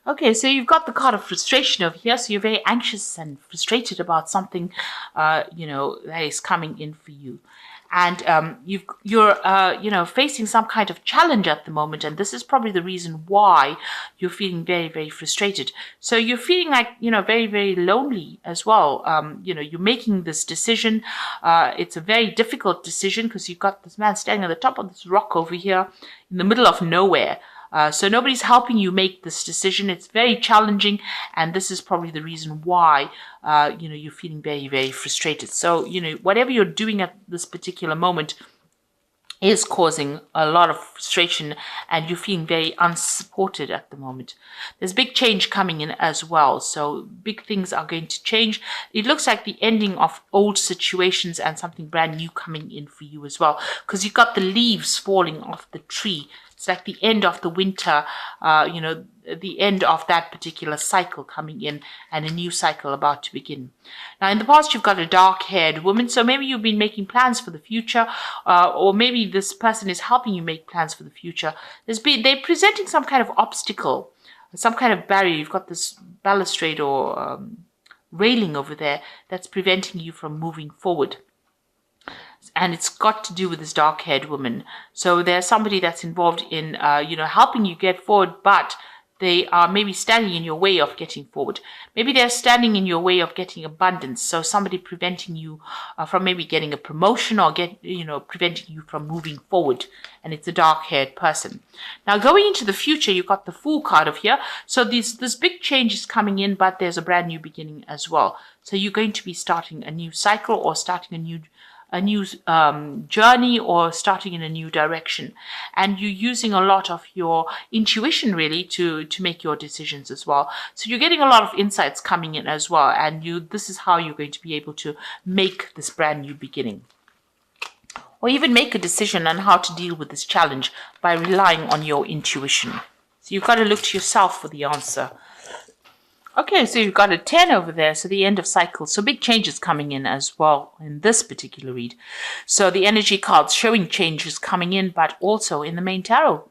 Okay, so you've got the card of frustration over here. So you're very anxious and frustrated about something, that is coming in for you. And you're facing some kind of challenge at the moment, and this is probably the reason why you're feeling very, very frustrated. So you're feeling like, very, very lonely as well. You're making this decision. It's a very difficult decision because you've got this man standing on the top of this rock over here in the middle of nowhere. So nobody's helping you make this decision. It's very challenging, and this is probably the reason why, you're feeling very, very frustrated. So, whatever you're doing at this particular moment is causing a lot of frustration, and you're feeling very unsupported at the moment. There's big change coming in as well. So big things are going to change. It looks like the ending of old situations and something brand new coming in for you as well, because you've got the leaves falling off the tree. It's like the end of the winter, the end of that particular cycle coming in and a new cycle about to begin. Now, in the past, you've got a dark-haired woman, so maybe you've been making plans for the future, or maybe this person is helping you make plans for the future. They're presenting some kind of obstacle, some kind of barrier. You've got this balustrade or railing over there that's preventing you from moving forward. And it's got to do with this dark-haired woman. So there's somebody that's involved in, helping you get forward, but they are maybe standing in your way of getting forward. Maybe they're standing in your way of getting abundance. So somebody preventing you from maybe getting a promotion or preventing you from moving forward. And it's a dark-haired person. Now, going into the future, you've got the Fool card of here. So this big change is coming in, but there's a brand new beginning as well. So you're going to be starting a new cycle or starting a new journey or starting in a new direction, and you're using a lot of your intuition really to make your decisions as well. So you're getting a lot of insights coming in as well, and this is how you're going to be able to make this brand new beginning, or even make a decision on how to deal with this challenge by relying on your intuition. So you've got to look to yourself for the answer. Okay, so you've got a 10 over there, so the end of cycle. So big changes coming in as well in this particular read. So the energy cards showing changes coming in, but also in the main tarot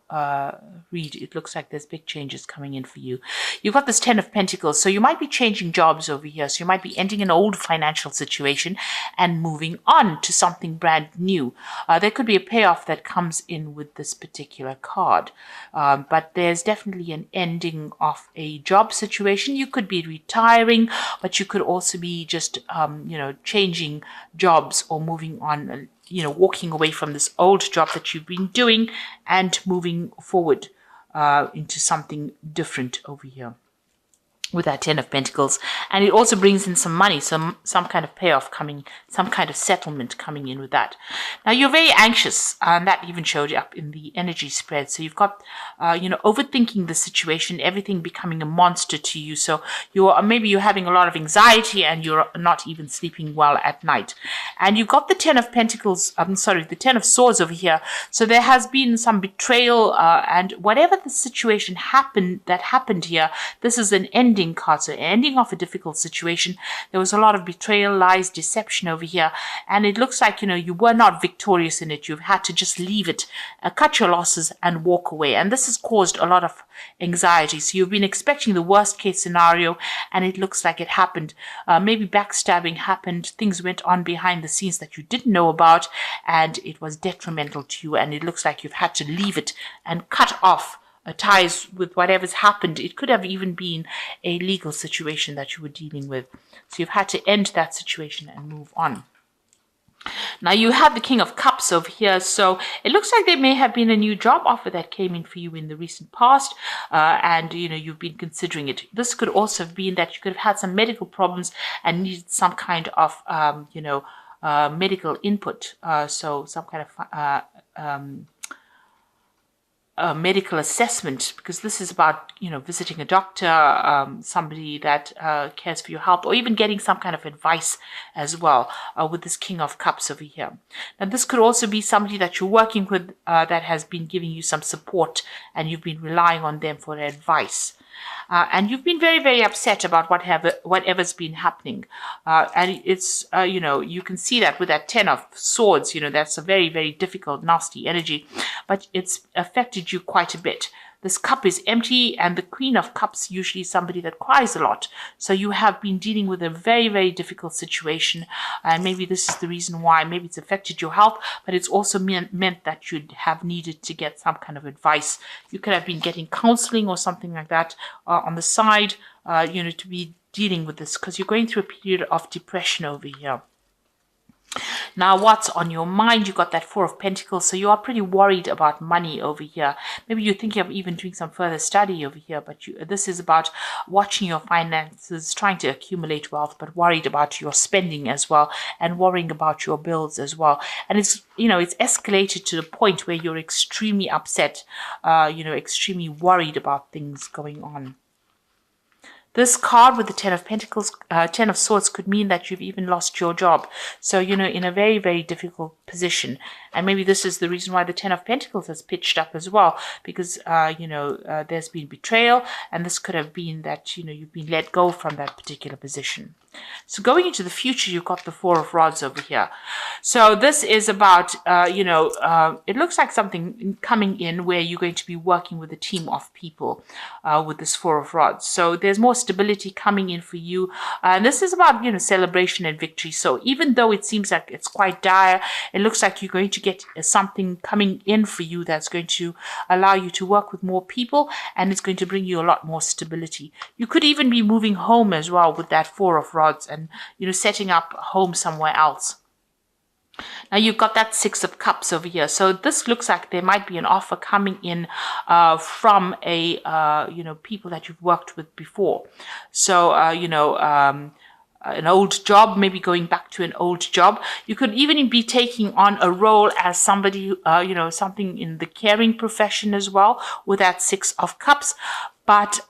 read, it looks like there's big changes coming in for you. You've got this 10 of Pentacles, so you might be changing jobs over here. So you might be ending an old financial situation and moving on to something brand new. There could be a payoff that comes in with this particular card, but there's definitely an ending of a job situation. You could be retiring, but you could also be just, changing jobs or moving on, walking away from this old job that you've been doing and moving forward into something different over here with that 10 of Pentacles. And it also brings in some money, some kind of payoff coming, some kind of settlement coming in with that. Now, you're very anxious, and that even showed up in the energy spread. So you've got, overthinking the situation, everything becoming a monster to you. So maybe you're having a lot of anxiety and you're not even sleeping well at night. And you've got the 10 of Pentacles, the 10 of Swords over here. So there has been some betrayal, and whatever the situation happened here, this is an ending card, so ending of a difficult situation. There was a lot of betrayal, lies, deception over here, and it looks like you were not victorious in it. You've had to just leave it, cut your losses and walk away, and this has caused a lot of anxiety. So you've been expecting the worst case scenario, and it looks like it happened. Maybe backstabbing happened, things went on behind the scenes that you didn't know about, and it was detrimental to you, and it looks like you've had to leave it and cut off ties with whatever's happened. It could have even been a legal situation that you were dealing with. So you've had to end that situation and move on. Now, you have the King of Cups over here. So it looks like there may have been a new job offer that came in for you in the recent past. And, you've been considering it. This could also have been that you could have had some medical problems and needed some kind of, medical input. So some kind of medical assessment, because this is about visiting a doctor, somebody that cares for your health, or even getting some kind of advice as well with this King of Cups over here. Now, this could also be somebody that you're working with that has been giving you some support, and you've been relying on them for advice. And you've been very, very upset about whatever's been happening. And it's, you can see that with that 10 of Swords, that's a very, very difficult, nasty energy, but it's affected you quite a bit. this cup is empty, and the Queen of Cups usually is somebody that cries a lot. So you have been dealing with a very, very difficult situation, and maybe this is the reason why. Maybe it's affected your health, but it's also meant that you'd have needed to get some kind of advice. You could have been getting counseling or something like that on the side, to be dealing with this, because you're going through a period of depression over here. Now, what's on your mind? You got that Four of Pentacles, so you are pretty worried about money over here. Maybe you're thinking of even doing some further study over here, but this is about watching your finances, trying to accumulate wealth, but worried about your spending as well, and worrying about your bills as well. And it's escalated to the point where you're extremely upset, extremely worried about things going on. This card with the Ten of Pentacles, Ten of Swords, could mean that you've even lost your job. So, in a very, very difficult position. And maybe this is the reason why the Ten of Pentacles has pitched up as well, because, there's been betrayal, and this could have been that, you've been let go from that particular position. So going into the future, you've got the Four of Rods over here. So this is about, it looks like something coming in where you're going to be working with a team of people with this Four of Rods. So there's more stability coming in for you. And this is about, celebration and victory. So even though it seems like it's quite dire, it looks like you're going to get something coming in for you that's going to allow you to work with more people, and it's going to bring you a lot more stability. You could even be moving home as well with that Four of Rods, and setting up home somewhere else. Now you've got that Six of Cups over here. So this looks like there might be an offer coming in from a people that you've worked with before. So an old job, maybe going back to an old job. You could even be taking on a role as somebody, something in the caring profession as well with that Six of Cups. But,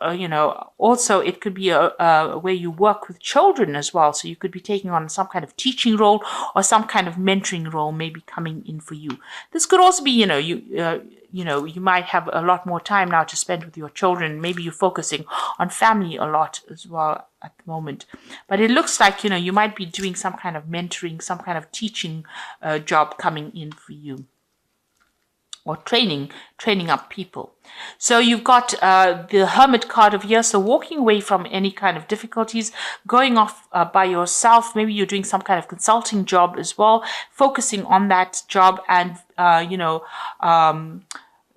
also it could be where you work with children as well. So you could be taking on some kind of teaching role or some kind of mentoring role maybe coming in for you. This could also be, you might have a lot more time now to spend with your children. Maybe you're focusing on family a lot as well at the moment. But it looks like, you might be doing some kind of mentoring, some kind of teaching job coming in for you. Or training up people. So you've got the Hermit card of here. So walking away from any kind of difficulties, going off by yourself. Maybe you're doing some kind of consulting job as well, focusing on that job, and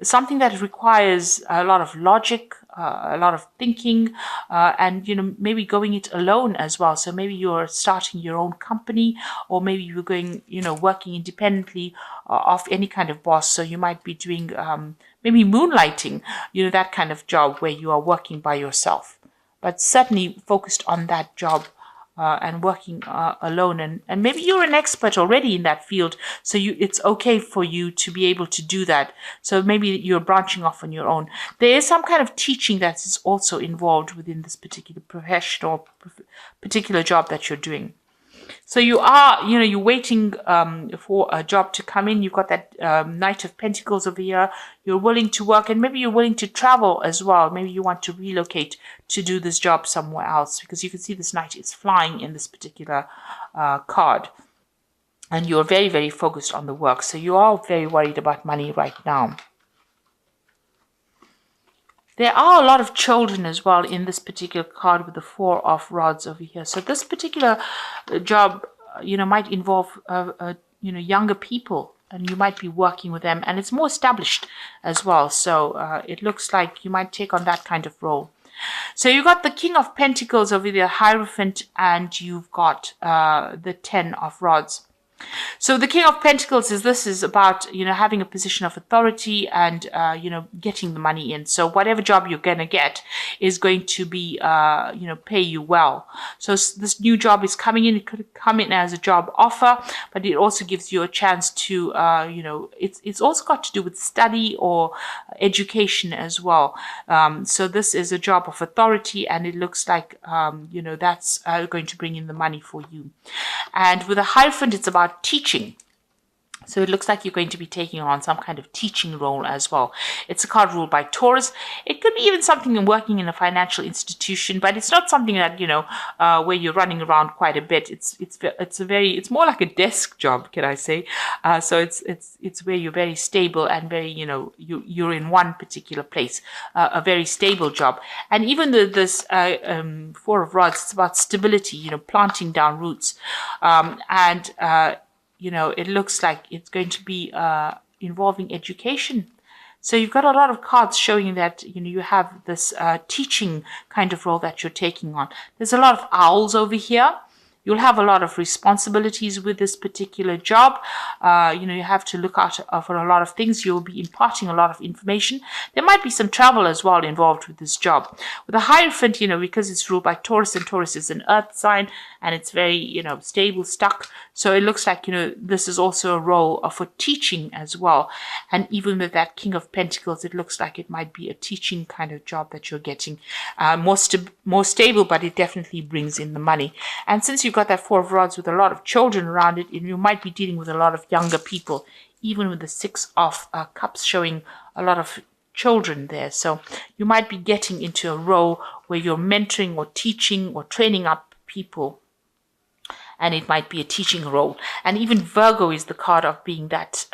something that requires a lot of logic, a lot of thinking, and maybe going it alone as well. So maybe you're starting your own company, or maybe you're going working independently of any kind of boss. So you might be doing maybe moonlighting, that kind of job where you are working by yourself, but certainly focused on that job. And working alone, and maybe you're an expert already in that field, so it's okay for you to be able to do that. So maybe you're branching off on your own. There is some kind of teaching that is also involved within this particular profession or particular job that you're doing. So you are, you're waiting for a job to come in. You've got that Knight of Pentacles over here. You're willing to work, and maybe you're willing to travel as well. Maybe you want to relocate to do this job somewhere else, because you can see this Knight is flying in this particular card. And you're very, very focused on the work. So you are very worried about money right now. There are a lot of children as well in this particular card with the Four of Rods over here. So this particular job, might involve, younger people, and you might be working with them, and it's more established as well. So it looks like you might take on that kind of role. So you've got the King of Pentacles over there, Hierophant, and you've got the Ten of Rods. So the King of Pentacles is about, having a position of authority and, getting the money in. So whatever job you're going to get is going to be, pay you well. So this new job is coming in. It could come in as a job offer, but it also gives you a chance to, it's also got to do with study or education as well. So this is a job of authority, and it looks like, that's going to bring in the money for you. And with a Hierophant, it's about teaching. So it looks like you're going to be taking on some kind of teaching role as well. It's a card ruled by Taurus. It could be even something in working in a financial institution, but it's not something that, where you're running around quite a bit. It's more like a desk job, can I say? So it's where you're very stable and very, you're in one particular place, a very stable job. And even though this Four of Rods, it's about stability, planting down roots, and it looks like it's going to be involving education. So you've got a lot of cards showing that, you have this teaching kind of role that you're taking on. There's a lot of owls over here. You'll have a lot of responsibilities with this particular job. You have to look out for a lot of things. You'll be imparting a lot of information. There might be some travel as well involved with this job. With the Hierophant, because it's ruled by Taurus, and Taurus is an earth sign, and it's very, stable, stuck. So it looks like, this is also a role for teaching as well. And even with that King of Pentacles, it looks like it might be a teaching kind of job that you're getting. More stable, but it definitely brings in the money. And since you've got that Four of Rods with a lot of children around it, and you might be dealing with a lot of younger people, even with the Six of Cups showing a lot of children there. So you might be getting into a role where you're mentoring or teaching or training up people. And it might be a teaching role. And even Virgo is the card of being that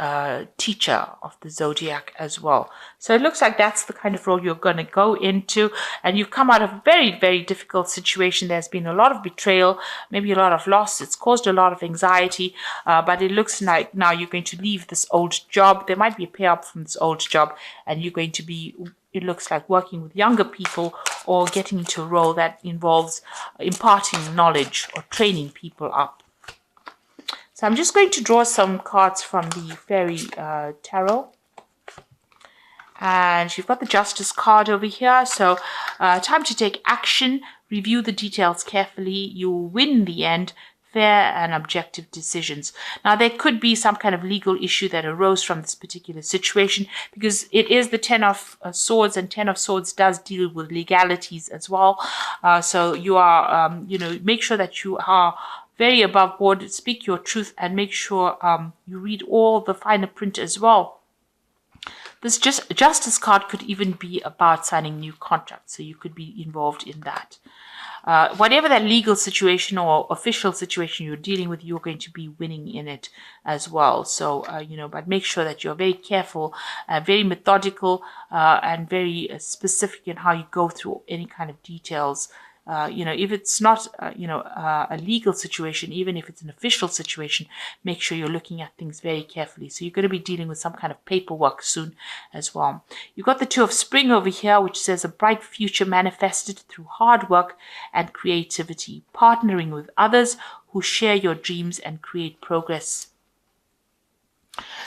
teacher of the zodiac as well. So it looks like that's the kind of role you're going to go into. And you've come out of a very, very difficult situation. There's been a lot of betrayal, maybe a lot of loss. It's caused a lot of anxiety. But it looks like now you're going to leave this old job. There might be a payout from this old job. And you're going to be, it looks like, working with younger people or getting into a role that involves imparting knowledge or training people up. So I'm just going to draw some cards from the Fairy Tarot. And you've got the Justice card over here. So time to take action. Review the details carefully. You'll win in the end. Fair and objective decisions. Now, there could be some kind of legal issue that arose from this particular situation, because it is the Ten of Swords, and Ten of Swords does deal with legalities as well. So you are, make sure that you are very above board, speak your truth, and make sure you read all the finer print as well. This Justice card could even be about signing new contracts, so you could be involved in that. Whatever that legal situation or official situation you're dealing with, you're going to be winning in it as well. So, but make sure that you're very careful, very methodical, and very specific in how you go through any kind of details. If it's not, a legal situation, even if it's an official situation, make sure you're looking at things very carefully. So you're going to be dealing with some kind of paperwork soon as well. You've got the Two of Spring over here, which says a bright future manifested through hard work and creativity, partnering with others who share your dreams and create progress.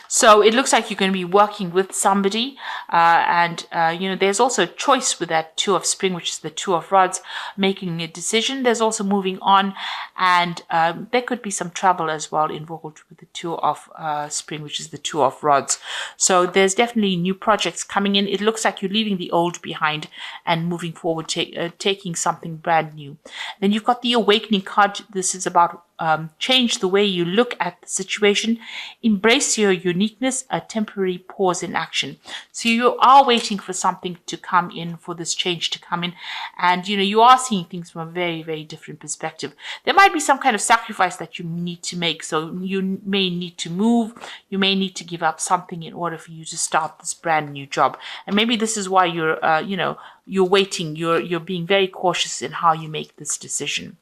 So it looks like you're going to be working with somebody, and there's also a choice with that Two of Spring, which is the Two of Rods, making a decision. There's also moving on, and there could be some travel as well involved with the Two of Spring, which is the Two of Rods. So there's definitely new projects coming in. It looks like you're leaving the old behind and moving forward, taking something brand new. Then you've got the Awakening card. This is about change the way you look at the situation, embrace your uniqueness, a temporary pause in action. So you are waiting for something to come in, for this change to come in, and you are seeing things from a very, very different perspective. There might be some kind of sacrifice that you need to make, so you may need to move, you may need to give up something in order for you to start this brand new job. And maybe this is why you're waiting, you're being very cautious in how you make this decision.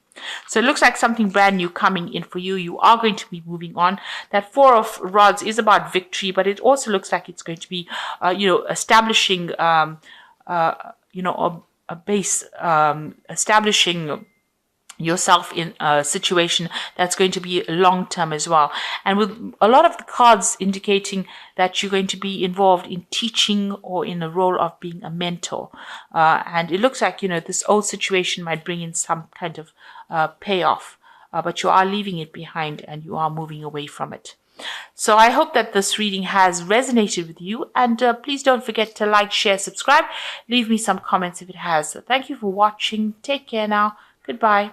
So it looks like something brand new coming in for you. You are going to be moving on. That Four of Rods is about victory, but it also looks like it's going to be, establishing, a base, establishing yourself in a situation that's going to be long term as well. And with a lot of the cards indicating that you're going to be involved in teaching or in the role of being a mentor. And it looks like, this old situation might bring in some kind of payoff, but you are leaving it behind and you are moving away from it. So I hope that this reading has resonated with you, and please don't forget to like, share, subscribe. Leave me some comments if it has. So thank you for watching. Take care now. Goodbye.